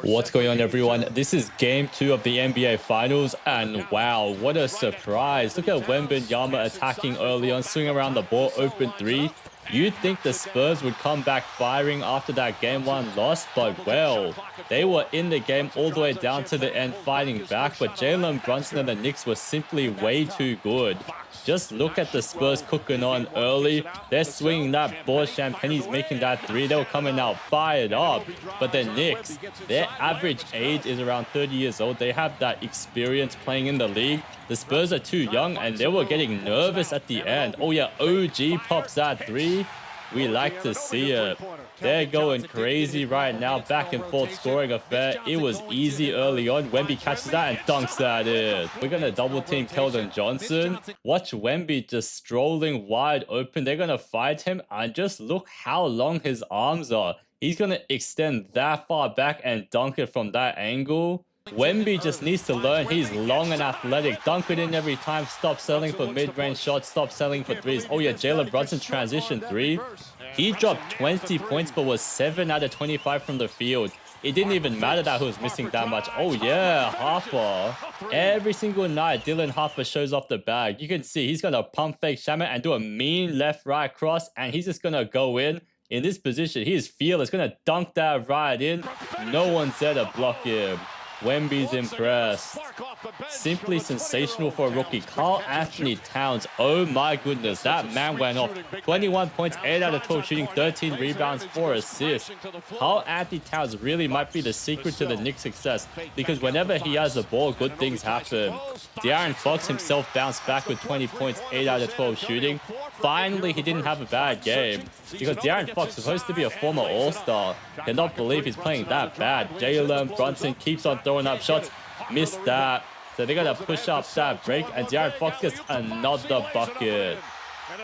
What's going on, everyone? This is game 2 of the NBA Finals, and wow, what a surprise. Look at Wemby attacking early on, swing around the ball, open 3. You'd think the Spurs would come back firing after that game 1 loss, but well, they were in the game all the way down to the end fighting back, but Jalen, Brunson and the Knicks were simply way too good. Just look at the Spurs cooking on early. They're swinging that ball. Champagne's making that 3. They were coming out fired up. But the Knicks, their average age is around 30 years old. They have that experience playing in the league. The Spurs are too young and they were getting nervous at the end. Oh yeah, OG pops that 3. We like to see it. They're going crazy right now. Back and forth scoring affair. It was easy early on. Wemby catches that and dunks that in. We're going to double team Keldon Johnson. Watch Wemby just strolling wide open. They're going to fight him. And just look how long his arms are. He's going to extend that far back and dunk it from that angle. Wemby just needs to learn he's long and athletic. Dunk it in every time. Stop selling for mid-range shots. Stop selling for 3s. Oh yeah, Jalen Brunson transition 3. He dropped 20 points but was 7 out of 25 from the field. It didn't even matter that he was missing that much. Oh yeah, Harper. Every single night, Dylan Harper shows off the bag. You can see he's going to pump fake Shaman and do a mean left-right cross. And he's just going to go in. In this position, he is fearless. Going to dunk that right in. No one's there to block him. Wemby's impressed. Simply sensational for a rookie. Karl-Anthony Towns, oh my goodness, that man went off. 21 points, 8 out of 12 shooting, 13 rebounds, 4 assists. Karl-Anthony Towns really might be the secret to the Knicks' success, because whenever he has the ball, good things happen. De'Aaron Fox himself bounced back with 20 points, 8 out of 12 shooting. Finally, he didn't have a bad game, because De'Aaron Fox is supposed to be a former All-Star. Cannot believe he's playing that bad. Jalen Brunson keeps on throwing up shots. Missed that. So they're going to push up that break, and De'Aaron Fox gets another bucket.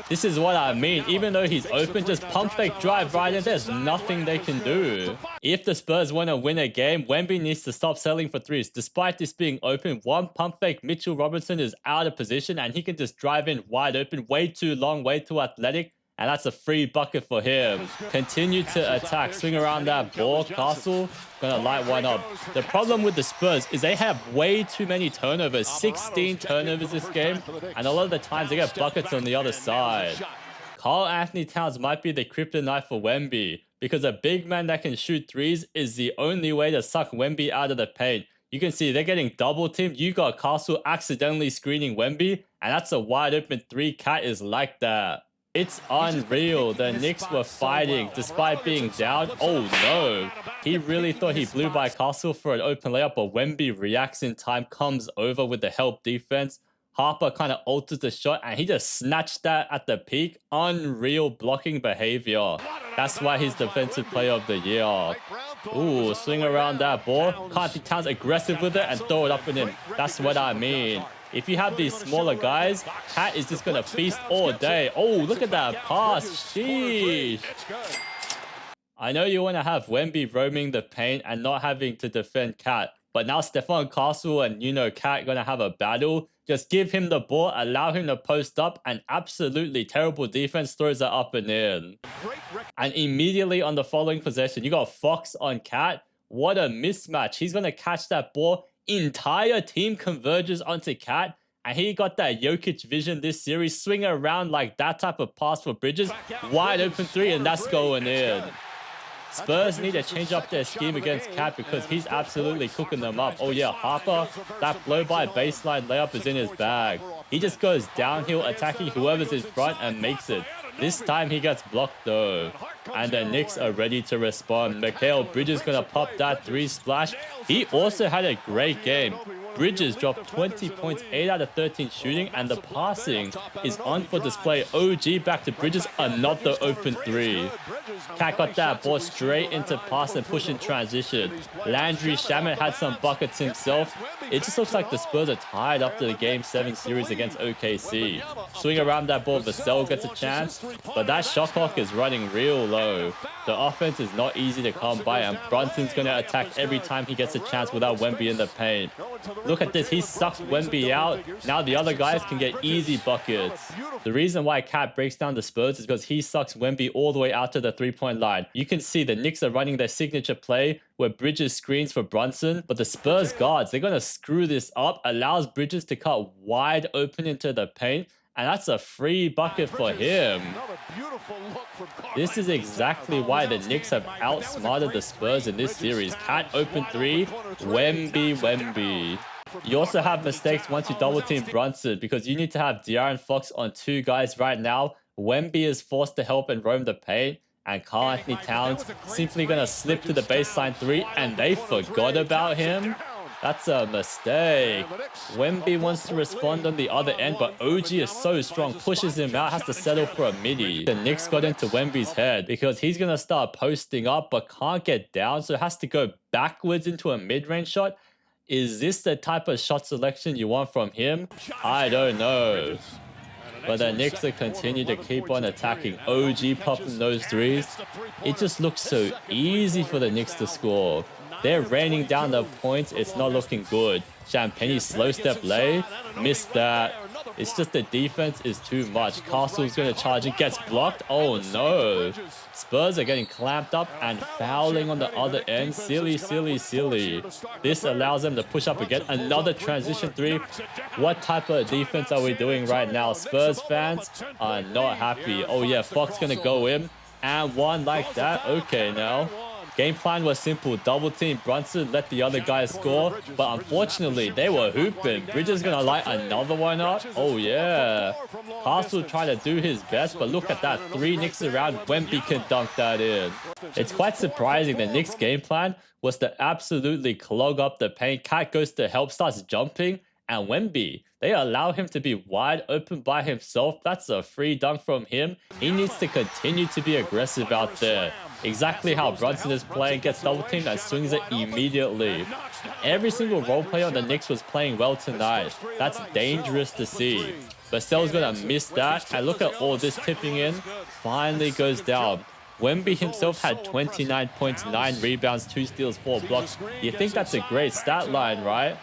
This is what I mean. Even though he's open, just pump fake drive right in. There's nothing they can do. If the Spurs want to win a game, Wemby needs to stop selling for 3s. Despite this being open, one pump fake, Mitchell Robinson is out of position and he can just drive in wide open. Way too long, way too athletic. And that's a free bucket for him. Continue to attack. Swing around that ball. Castle gonna light one up. The problem with the Spurs is they have way too many turnovers. 16 turnovers this game. And a lot of the times they get buckets on the other side. Karl-Anthony Towns might be the kryptonite for Wemby, because a big man that can shoot 3s is the only way to suck Wemby out of the paint. You can see they're getting double teamed. You got Castle accidentally screening Wemby. And that's a wide open 3. Cat is like that. It's unreal. The Knicks were fighting despite being down. Oh no. He really thought he blew by Castle for an open layup, but Wemby reacts in time, comes over with the help defense. Harper kind of alters the shot and he just snatched that at the peak. Unreal blocking behavior. That's why he's defensive player of the year. Ooh, swing around that ball. Karl-Anthony Towns aggressive with it and throw it up in him. That's what I mean. If you have these smaller guys, Cat is just going to feast all day. Oh, look at that pass. Sheesh. I know you want to have Wemby roaming the paint and not having to defend Cat. But now Stephon Castle and, Cat going to have a battle. Just give him the ball, allow him to post up, and absolutely terrible defense throws it up and in. And immediately on the following possession, you got Fox on Cat. What a mismatch. He's going to catch that ball. Entire team converges onto Cat, and he got that Jokic vision this series. Swing around like that type of pass for Bridges. Wide open 3, and that's going in. Spurs need to change up their scheme against Cat because he's absolutely cooking them up. Oh yeah, Harper, that blow-by baseline layup is in his bag. He just goes downhill attacking whoever's in front and makes it. This time he gets blocked though. And the Knicks are ready to respond. Mikal Bridges gonna pop that 3 splash. He also had a great game. Bridges dropped 20 points, 8 out of 13 shooting, and the passing is on for display. OG back to Bridges, another open 3. Cat got that ball straight into pass and push in transition. Landry Shamet had some buckets himself. It just looks like the Spurs are tired after the Game 7 series against OKC. Swing around that ball, Vassell gets a chance, but that shot clock is running real low. The offense is not easy to come by, and Brunson's going to attack every time he gets a chance without Wemby in the paint. Look at this. He sucks Wemby out. Now the other guys can get easy buckets. The reason why Cat breaks down the Spurs is because he sucks Wemby all the way out to the 3-point 3-point line. You can see the Knicks are running their signature play where Bridges screens for Brunson, but the Spurs guards, they're going to screw this up, allows Bridges to cut wide open into the paint, and that's a free bucket for him. This is exactly why the Knicks have outsmarted the Spurs in this series. Cat open three, Wemby. You also have mistakes once you double team Brunson because you need to have De'Aaron Fox on 2 guys right now. Wemby is forced to help and roam the paint, and Karl Anthony Towns simply going to slip to the baseline 3, and they forgot about him. That's a mistake. Wemby wants to respond on the other end, but OG is so strong, pushes him out, has to settle for a midi. The Knicks got into Wemby's head because he's going to start posting up, but can't get down, so has to go backwards into a mid-range shot. Is this the type of shot selection you want from him? I don't know. But the Knicks will continue to keep on attacking. OG popping those threes. It just looks so easy for the Knicks to score. They're raining down the points. It's not looking good. Champagne's slow step lay. Missed that. It's just the defense is too much. Castle's going to charge. It gets blocked. Oh no. Spurs are getting clamped up and fouling on the other end. Silly. This allows them to push up again. Another transition 3. What type of defense are we doing right now? Spurs fans are not happy. Oh yeah, Fox going to go in. And one like that. Okay now. Game plan was simple. Double team Brunson, let the other guys score. But unfortunately, they were hooping. Bridges gonna light another one up. Oh yeah. Castle trying to do his best, but look at that. 3 Knicks around. Wemby can dunk that in. It's quite surprising. The Knicks game plan was to absolutely clog up the paint. Cat goes to help, starts jumping. And Wemby, they allow him to be wide open by himself. That's a free dunk from him. He needs to continue to be aggressive out there. Exactly how Brunson is playing, gets double teamed and swings it immediately. Every single role player on the Knicks was playing well tonight. That's dangerous to see. Vassell's gonna miss that, and look at all this tipping in. Finally goes down. Wemby himself had 29 points, 9 rebounds, 2 steals, 4 blocks. You think that's a great stat line, right?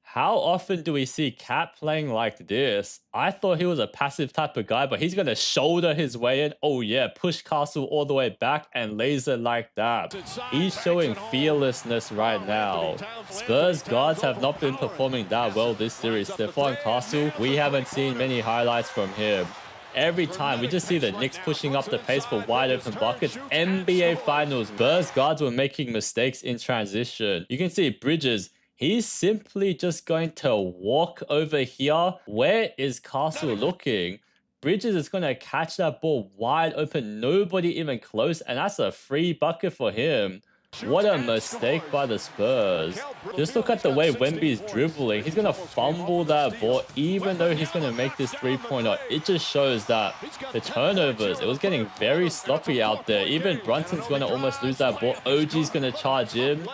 How often do we see Cat playing like this? I thought he was a passive type of guy, but he's going to shoulder his way in. Oh yeah, push Castle all the way back and laser like that. He's showing fearlessness right now. Spurs guards have not been performing that well this series. Stephon Castle, we haven't seen many highlights from him. Every time we just see the Knicks pushing up the pace for wide open buckets. NBA Finals, Spurs guards were making mistakes in transition. You can see Bridges. He's simply just going to walk over here. Where is Castle looking? Bridges is going to catch that ball wide open. Nobody even close. And that's a free bucket for him. What a mistake by the Spurs. Just look at the way Wemby's dribbling. He's going to fumble that ball even though he's going to make this 3-pointer. It just shows that the turnovers, it was getting very sloppy out there. Even Brunson's going to almost lose that ball. OG's going to charge in.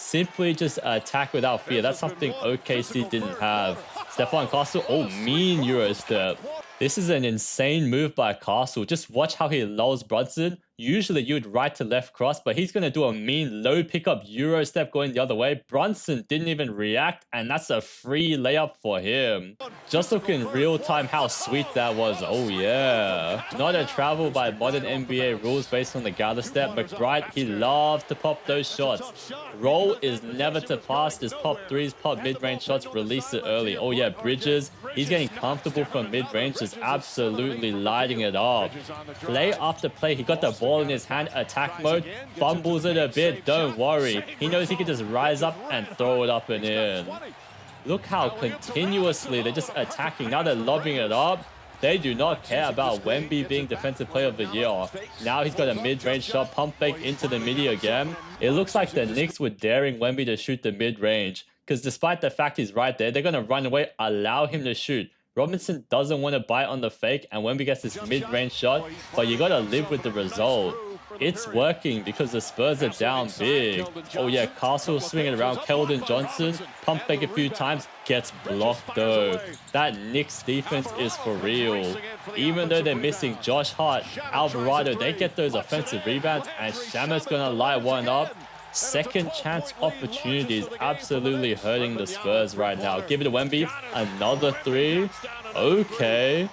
Simply just attack without fear. That's something OKC didn't have. Stephon Castle, oh, mean Euro step. This is an insane move by Castle. Just watch how he lulls Brunson. Usually you'd right to left cross, but he's going to do a mean low pickup Euro step going the other way. Brunson didn't even react, and that's a free layup for him. Just look in real time how sweet that was. Oh yeah. Not a travel by modern NBA rules based on the gather step. McBride, he loved to pop those shots. Roll is never to pass. Just pop threes, pop mid-range shots, release it early. Oh yeah, Bridges, he's getting comfortable from mid-range, just absolutely lighting it up. Play after play, he got the ball in his hand, attack mode, fumbles it a bit, don't worry. He knows he can just rise up and throw it up and in. Look how continuously they're just attacking. Now they're lobbing it up. They do not care about Wemby being Defensive Player of the Year. Now he's got a mid-range shot, pump fake into the midi again. It looks like the Knicks were daring Wemby to shoot the mid-range. Because despite the fact he's right there, they're going to run away, allow him to shoot. Robinson doesn't want to bite on the fake, and Wemby gets this mid-range shot, but you got to live with the result. It's working because the Spurs are down big. Oh yeah, Castle swinging around. Keldon Johnson, pump fake a few times, gets blocked though. That Knicks defense is for real. Even though they're missing Josh Hart, Alvarado, they get those offensive rebounds, and Shamet's gonna light one up. Second chance opportunities absolutely hurting the Spurs right now. Give it to Wemby. Another 3. Okay.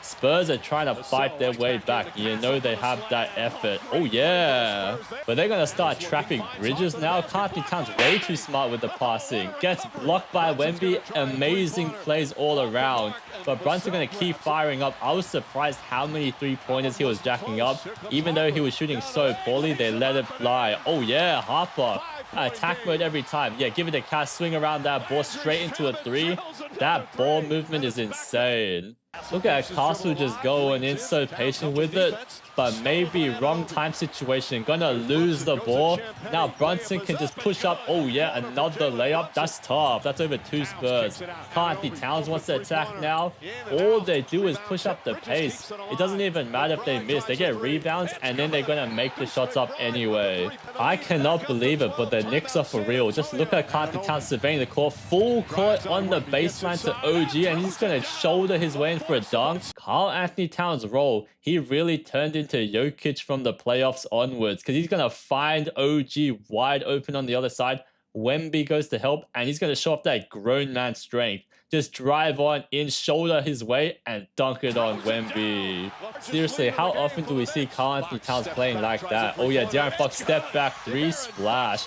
Spurs are trying to fight their way back. You know they have that effort. Oh, yeah. But they're going to start trapping Bridges now. Carthy Towns way too smart with the passing. Gets blocked by Wemby. Amazing plays all around. But Brunson going to keep firing up. I was surprised how many three-pointers he was jacking up. Even though he was shooting so poorly, they let it fly. Oh, yeah. Harper. Attack mode every time. Yeah, give it a cast, swing around that ball straight into a three. That ball movement is insane. Look at Castle just going in, so patient with it. But maybe wrong time situation. Gonna lose the ball. Now Brunson can just push up. Oh yeah, another layup. That's tough. That's over 2 Spurs. Carthy Towns wants to attack now. All they do is push up the pace. It doesn't even matter if they miss. They get rebounds and then they're gonna make the shots up anyway. I cannot believe it, but the Knicks are for real. Just look at Carthy Towns surveying the court. Full court on the baseline to OG, and he's gonna shoulder his way in for a dunk. Karl Anthony Towns' role, he really turned into Jokic from the playoffs onwards, because he's gonna find OG wide open on the other side. Wemby goes to help, and he's gonna show off that grown man strength. Just drive on in, shoulder his way, and dunk it on Wemby. Seriously, how often do we see Karl Anthony Towns playing like that? Oh yeah, De'Aaron Fox step back 3 splash.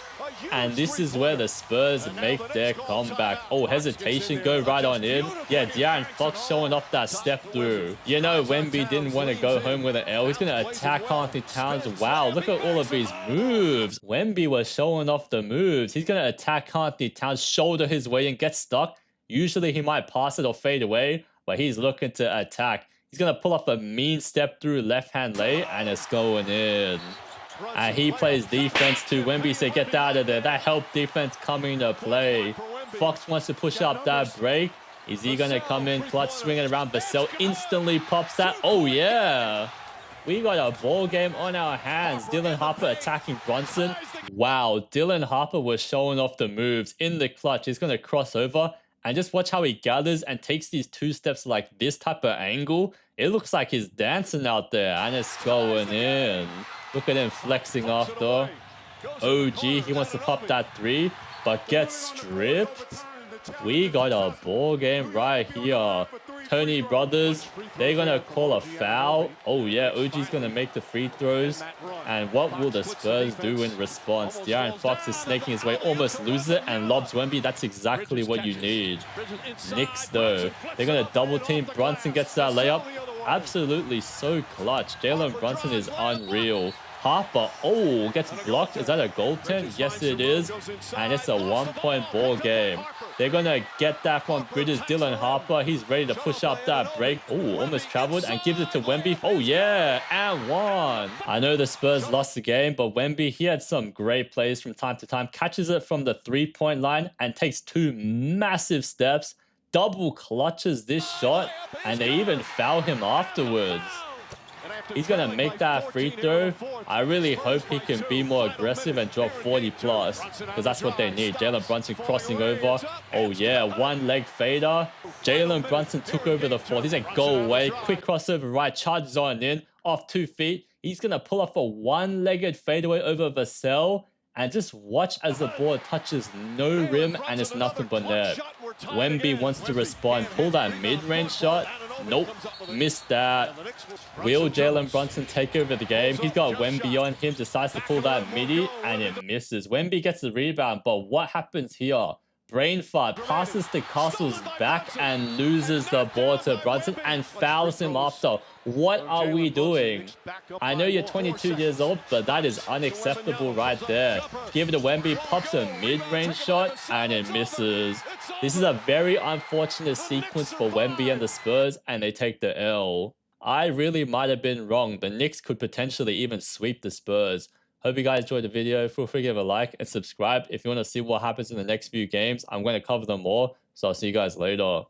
And this is where the Spurs make their comeback. Oh, hesitation, go right on in. Yeah, De'Aaron Fox showing off that step through. You know, Wemby didn't want to go home with an L. He's going to attack Karl Anthony Towns. Wow, look at all of these moves. Wemby was showing off the moves. He's going to attack Karl Anthony Towns, shoulder his way and get stuck. Usually he might pass it or fade away, but he's looking to attack. He's going to pull off a mean step through left hand lay, and it's going in. And he plays defense too. Wemby said, get out of there. That help defense coming to play. Fox wants to push up that break. Is he going to come in clutch, swinging around? Vassell instantly pops that. Oh, yeah. We got a ball game on our hands. Dylan Harper attacking Brunson. Wow, Dylan Harper was showing off the moves in the clutch. He's going to cross over. And just watch how he gathers and takes these 2 steps like this type of angle. It looks like he's dancing out there. And it's going in. Look at him flexing after. OG, he wants to pop that 3, but gets stripped. We got a ball game right here. Tony Brothers, they're going to call a foul. Oh, yeah, OG's going to make the free throws. And what will the Spurs do in response? De'Aaron Fox is snaking his way, almost loses it, and lobs Wemby. That's exactly what you need. Knicks, though, they're going to double team. Brunson gets that layup. Absolutely so clutch. Jalen Brunson is unreal. Harper, oh, gets blocked. Is that a goaltend? Yes, it is. And it's a 1-point ball game. They're going to get that from Bridges. Dylan Harper, he's ready to push up that break. Oh, almost traveled and gives it to Wemby. Oh, yeah, and 1. I know the Spurs lost the game, but Wemby, he had some great plays from time to time. Catches it from the 3-point line and takes 2 massive steps. Double clutches this shot, and they even foul him afterwards. He's going to make that free throw. I really hope he can be more aggressive and drop 40 plus, because that's what they need. Jalen Brunson crossing over. Oh yeah, 1-leg fader. Jalen Brunson took over the 4th. He's like, go away. Quick crossover right, charges on in, off 2 feet. He's going to pull off a 1-legged fadeaway over Vassell. And just watch as the ball touches no rim and it's nothing but net. Wemby wants to respond. Pull that mid-range shot. Nope. Missed that. Will Jalen Brunson take over the game? He's got Wemby on him. Decides to pull that midi and it misses. Wemby gets the rebound. But what happens here? Brain fart, passes to Castle's back and loses the ball to Brunson and fouls him after. What are we doing? I know you're 22 years old, but that is unacceptable right there. Give it to Wemby, pops a mid-range shot, and it misses. This is a very unfortunate sequence for Wemby and the Spurs, and they take the L. I really might have been wrong. The Knicks could potentially even sweep the Spurs. Hope you guys enjoyed the video. Feel free to give a like and subscribe if you want to see what happens in the next few games. I'm going to cover them all, so I'll see you guys later.